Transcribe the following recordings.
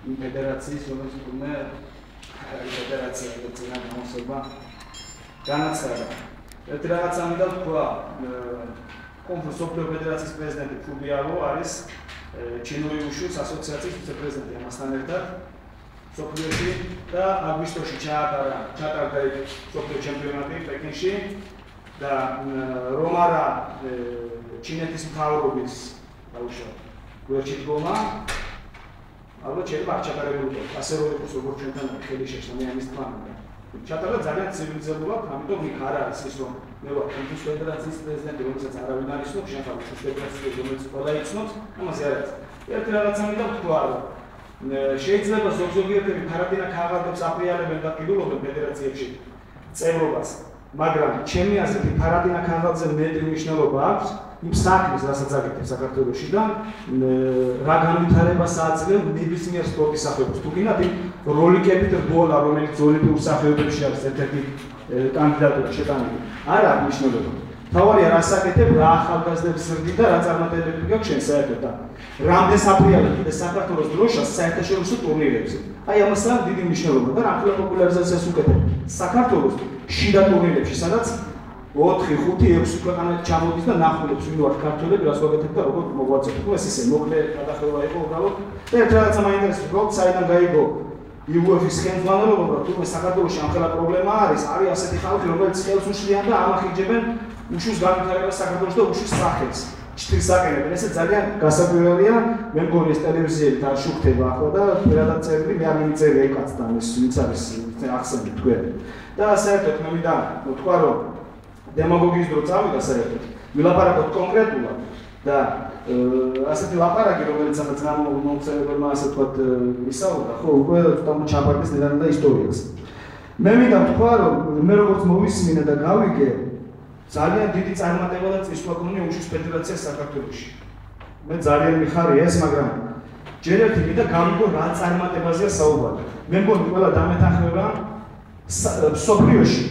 იმ ფედერაციის, რომელიც თუნდაც ფედერაცია ეწინა გამოსება განაცხადა. ერთი რაღაც ამიტომ თქვა კონფრენციის ფედერაციის პრეზიდენტი ფუბიარო არის ჩინური უშუს ასოციაციის ვიცე-პრეზიდენტი ამასთან ერთად სოფლიოში და აგვისტოში ჩატარდა სოფლიო ჩემპიონატი პეკინში და რომ არა ჩინეთის მთავრობის დაუშვათ გვერდში დგომა ალბათ შეიძლება არ ჩატარებულიყო ასე რომ იყოს როგორც ჩვენთან ხელი შეშლა ამის თქმა ჩატარდა ძალიან ცივილიზებულად ამიტომ იქ არ არის ის რომ მე ვარ კონფრენციის ფედერაციის პრეზიდენტი რომელსაც არავინ არ იცნობს შენ ხარ ფედერაციის რომელიც ყველა იცნობს ამაზე არ არის ერთი რაღაც ამიტომ თქვა რომ შეიძლება ზოგიერთი ფარადინა ქაღალდებს აპრიალებენ და კიდულობენ ფედერაციებში წევრობას მაგრამ ჩემი აზრით ფარადინა ქაღალდზე მეტი მნიშვნელობა აქვს იმ საქმეს რასაც აკეთებს საქართველოში და რა განვითარებას აძლევს ნებისმიერ სპორტის სახეობას თუ გინდათ როლიკებით რბოლა რომელიც ოლიმპიურ სახეობებში არის ერთ-ერთი კანდიდატურა შეტანილი არ აქვს მნიშვნელობა თავარია რას აკეთებ რა ახალგაზრდებს ზრდი და რა წარმატებები გაქვს შენ საერთოდ და რამდენს აპრიალებ კიდე საქართველოს დროშას საერთაშორისო ტურნირებზე აი ამასთან დიდი მნიშვნელობა და რამხელა პოპულარიზაციას უკეთებ საქართველოს შიდა ტურნირებში სადაც 4-5-6 ქვეყანა ჩამოდის და ნახულობს ვინ ვართ ქართველები რას ვაკეთებ და როგორ მოგვაწევთ ეს ისე მოკლე გადახევა იყო უბრალოდ და ერთ რაღაცა მაინტერესებს უბრალოდ საიდან გაიგო IWF-ის ხელმძღვანელობა თუმცა საქართველოში ამხელა პრობლემა არის ასეთი ხალხი რომელიც ხელს უშლიან და ამახიჯებენ უშუს განვითარებას საქართველოს და უშუს სახელს ჭრილს აკენებენ ესე ძალიან გასაკვირველია მე მგონი ეს ტელევიზიებით არ შუქდება ახლა და პირადად წერილი მე არ მიწერია ეკაცთან ეს ვინც არის ახსენე თქვენ და საერთოდ მე მინდა თქვა რომ დემაგოგიის დრო წავიდა საერთოდ ვილაპარაკოთ კონკრეტულად და ასეთი ლაპარაკი რომელიც ახლა ძნამომხსენებელმა ასე ვთქვათ ისაუბრა ხო უკვე თვითონ ჩაბარდეს ნედანდა ისტორიას მე მინდა თქვა რომ მე როგორც მოვისმინე და გავიგე ძალიან დიდი წარმატება და წინსვლა გქონია უშუს ფედერაციას საქართველოში მე ძალიან მიხარია ეს მაგრამ ჯერ ერთი მინდა გავიგო რა წარმატებაზეა საუბარი მე მგონი ყველა დამეთანხმება სოფლიოში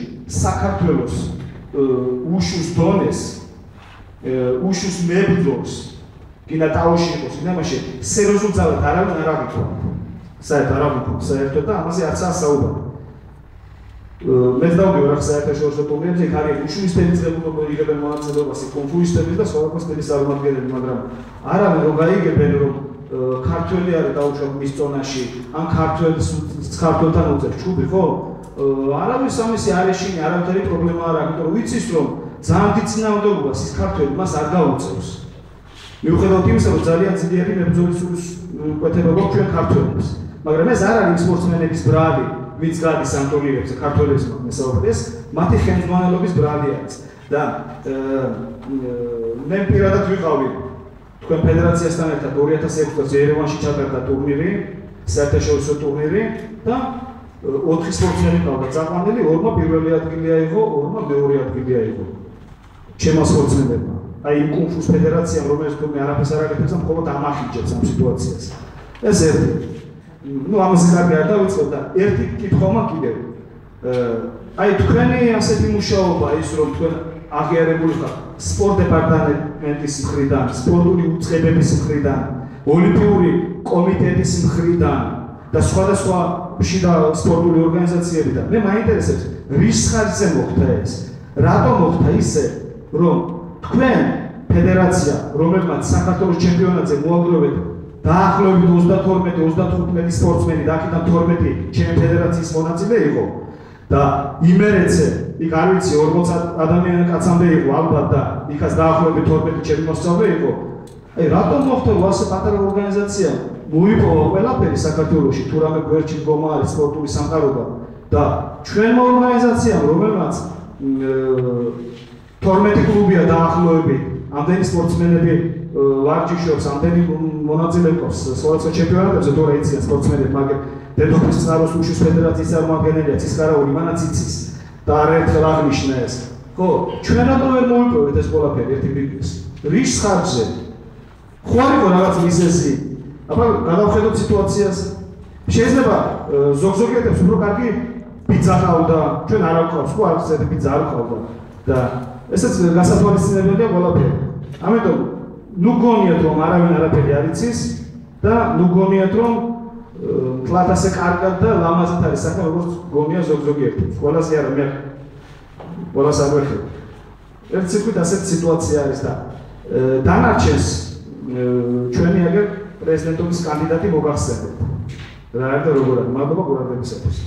საქართველოს უშუს დონეს უშუს მებრძოლს კინა ტაუში იყოს იმაში სერიოზულად არავინ არ აღიქვა საერთოდ და ამაზე არც საუბარი მე დავდივარ ახლა საერთაშორისო ტურნირებზე იქ არის უშუისტების ძებულობა იღებენ მონაწილეობას კონფუისტების და სხვა სტილის წარმომადგენლები მაგრამ არავინ რომ გაიგებენ რომ ქართველი არის დაუშვათ მის ზონაში ან ქართველთან უწევს ჩუბი ხო არავის ამისი არ ეშინი არავითარი პრობლემა არ აქვს იმიტომ რომ ვიცის რომ ძალიან დიდ წინააღმდეგობას ის ქართველი მას არ გაუწევს მიუხედავად იმისა რომ ძალიან ძლიერი მებრძოლის უკეთება გვაქვს ჩვენ ქართველებს მაგრამ ეს არ არის სპორტსმენების ბრალი ვინც გადის ამ ტურნირებზე ქართველებს მესაუბრეს მათი ხელმძღვანელობის ბრალი არის და მე პირადად ვიყავი თქვენ ფედერაციასთან ერთად 2006 წელს ერევანში ჩატარდა ტურნირი საერთაშორისო ტურნირი და 4 სპორტსმენი ყავდა წაყვანილი, 2-მა პირველი ადგილი აიღო, 2-მა მეორე ადგილი აიღო. ჩემო სპორტსმენებმა. აი იმ კუნფუს ფედერაციამ რომელიც თუმე არაფერს არ აკეთებს, მხოლოდ ამახიჯებს ამ სიტუაციას. ეს ერთი. ნუ ამაზე კარგი არ დავიწყებ და ერთი კითხვა მაქვს კიდევ. აი თქვენი ასეთი მუშაობა ის რომ თქვენ აღიარებული ხართ სპორტ დეპარტამენტის მხრიდან, სპორტული უწყებების მხრიდან, ოლიმპიური კომიტეტის მხრიდან და სხვადასხვა შიდა სპორტული ორგანიზაციებიდან. მე მაინტერესებს რის ხარჯზე მოხდა ეს? რატომ მოხდა ისე, რომ თქვენ ფედერაცია, რომელმაც საქართველოს ჩემპიონატზე მოაგროვეთ დაახლოებით 32-35 სპორტსმენი და აქედან 12 ჩემი ფედერაციის მონაწილე იყო და იმერეთზე იქ არ ვიცი 40 ადამიანი კაცამდე იყო ალბათ და იქაც დაახლოებით 12 ჩემი მოსწავლე იყო. აი რატომ მოხდა რომ ასე პატარა ორგანიზაცია მოიპოვა ყველაფერი საქართველოში თუ რამე გვერდში დგომა არის სპორტული სამყაროა და ჩვენმა ორგანიზაციამ რომელმაც 12 კლუბია დაახლოებით ამდენი სპორტსმენები ვარჯიშობს ამდენი მონაწილე ყავს სხვადასხვა ჩემპიონატებზე თუ რა იციან სპორტსმენები მაგრამ დედოფლის წყაროს უშუს ფედერაციის წარმომადგენელია ცისკარაული მანაც იცის და არაერთხელ აღნიშნა ეს ხო ჩვენ რატომ ვერ მოიპოვეთ ეს ყველაფერი ერთი ბიზნეს რის ხარჯზე ხო არ იყო რაღაც მიზეზი აბა გადავხედოთ სიტუაციას შეიძლება ზოგადად უფრო კარგი პიცა ყავდა ჩვენ არ აქვს ხო არის ეს პიცა არ ყავდა და ესეც გასათვალისწინებელია ყველაფერი ამიტომ ნუ გონიათ რომ არავინ არაფერი არ იცის და ნუ გონიათ რომ თლათ ასე კარგად და ლამაზად არის საქმე, როგორც გონია ზოგ-ზოგიერთი. ყველასე არა, მე ყველას არ ვეხებ. ერთ სიტყვით ასეთი სიტუაცია არის და დანარჩენს ჩვენი აგერ პრეზიდენტობის კანდიდატი მოგახსენებთ. რა არის და როგორ არის? მადლობა ყურადღებისათვის.